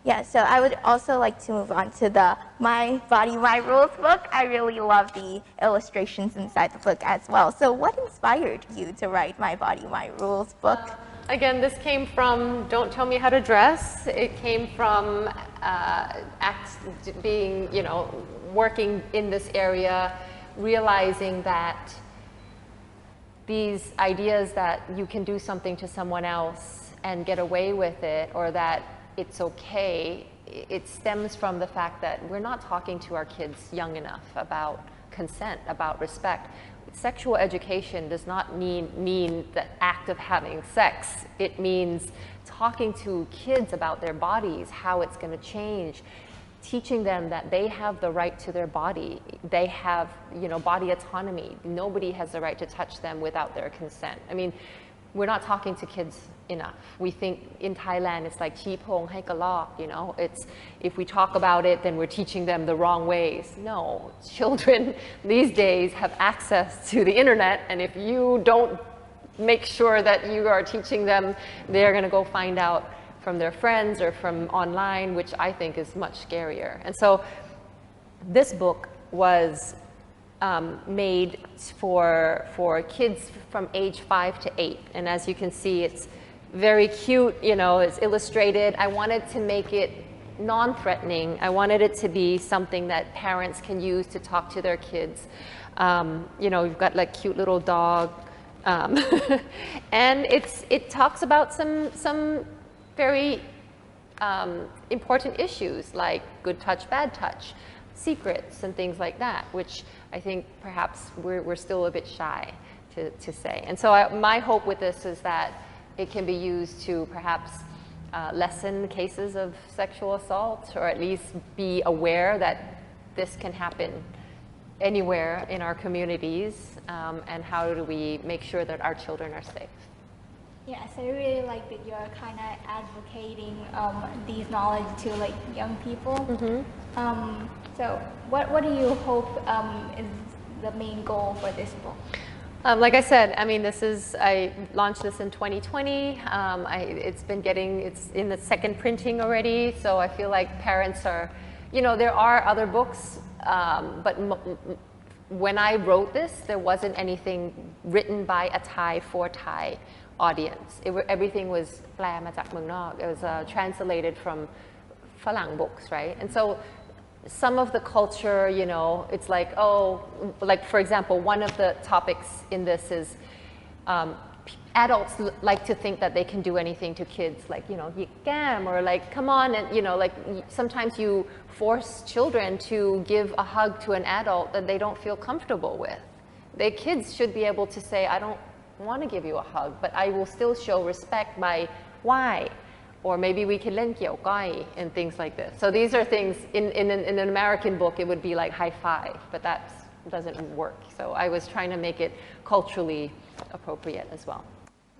Yeah, so I would also like to move on to the My Body, My Rules book. I really love the illustrations inside the book as well. So what inspired you to write My Body, My Rules book? Again, this came from Don't Tell Me How to Dress. It came from being, you know, working in this area, realizing that these ideas that you can do something to someone else and get away with it, or that it's okay, it stems from the fact that we're not talking to our kids young enough about consent, about respect. Sexual education does not mean the act of having sex. It means talking to kids about their bodies, how it's going to change, teaching them that they have the right to their body. They have, you know, body autonomy. Nobody has the right to touch them without their consent. I mean, we're not talking to kids enough. We think in Thailand it's like chi pong hai kalok, you know, it's if we talk about it then we're teaching them the wrong ways. No, children these days have access to the internet, and if you don't make sure that you are teaching them, they're going to go find out from their friends or from online, which I think is much scarier. And so this book was made for kids from age 5 to 8. And as you can see, it's very cute, you know, it's illustrated. I wanted to make it non-threatening. I wanted it to be something that parents can use to talk to their kids. You know, you've got like cute little dog. And it talks about some very important issues like good touch, bad touch, secrets and things like that, which I think perhaps we're still a bit shy to say. And so my hope with this is that it can be used to perhaps lessen cases of sexual assault, or at least be aware that this can happen anywhere in our communities, and how do we make sure that our children are safe. Yes, I really like that you're kind of advocating these knowledge to like young people. Mm-hmm. So what do you hope is the main goal for this book? Like I said, I mean, I launched this in 2020. It's in the second printing already. So I feel like parents are, you know, there are other books, but when I wrote this, there wasn't anything written by a Thai for Thai audience. Everything was แปลมาจากเมืองนอก. It was translated from ฝรั่ง books, right? And so some of the culture, you know, it's like, oh, like for example, one of the topics in this is adults like to think that they can do anything to kids, like, you know, hit gam, or like, come on, and you know, like sometimes you force children to give a hug to an adult that they don't feel comfortable with. Their kids should be able to say, I don't want to give you a hug, but I will still show respect by why. Or maybe we can len kiao gai and things like this. So these are things, in an American book, it would be like high five, but that doesn't work. So I was trying to make it culturally appropriate as well.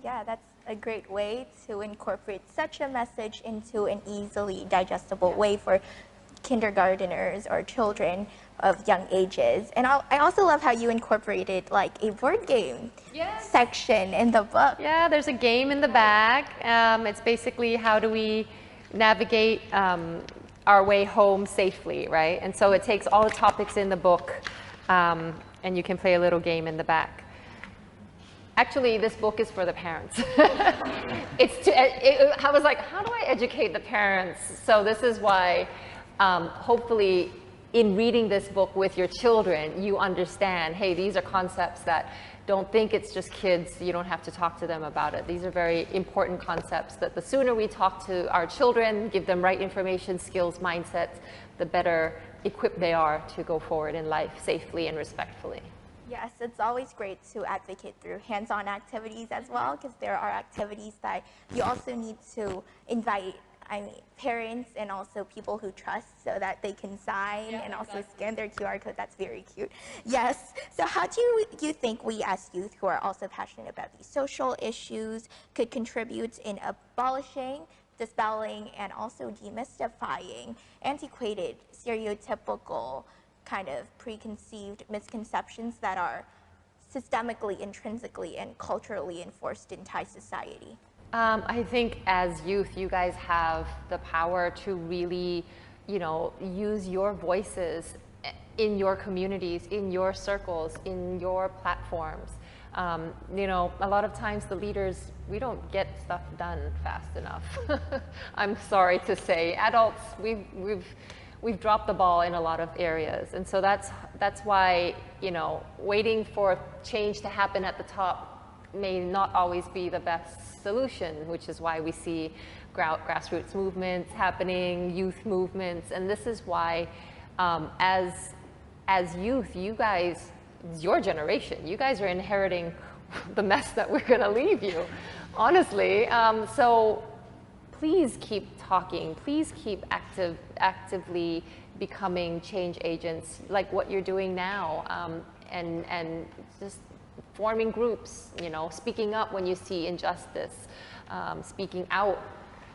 Yeah, that's a great way to incorporate such a message into an easily digestible way for kindergarteners or children of young ages. And I also love how you incorporated like a board game section in the book. Yeah, there's a game in the back. It's basically how do we navigate our way home safely, right? And so it takes all the topics in the book, and you can play a little game in the back. Actually, this book is for the parents. I was like, how do I educate the parents? So this is why hopefully in reading this book with your children, you understand, hey, these are concepts that don't think it's just kids, you don't have to talk to them about it. These are very important concepts that the sooner we talk to our children, give them right information, skills, mindsets, the better equipped they are to go forward in life safely and respectfully. Yes, it's always great to advocate through hands-on activities as well, because there are activities that you also need to invite parents and also people who trust so that they can sign and also scan their QR code. That's very cute. Yes. So how do you think we as youth who are also passionate about these social issues could contribute in abolishing, dispelling, and also demystifying antiquated, stereotypical, kind of preconceived misconceptions that are systemically, intrinsically, and culturally enforced in Thai society? I think as youth, you guys have the power to really, use your voices in your communities, in your circles, in your platforms. A lot of times the leaders, we don't get stuff done fast enough. I'm sorry to say, adults, we've dropped the ball in a lot of areas, and so that's why waiting for change to happen at the top may not always be the best solution, which is why we see grassroots movements happening, youth movements, and this is why as youth, you guys, it's your generation, you guys are inheriting the mess that we're going to leave you, honestly. So please keep talking, please keep actively becoming change agents like what you're doing now, and just forming groups, speaking up when you see injustice, speaking out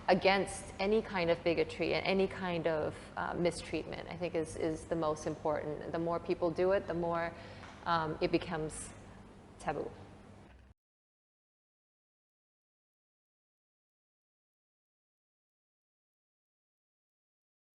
against any kind of bigotry and any kind of mistreatment, I think is the most important. The more people do it, the more it becomes taboo.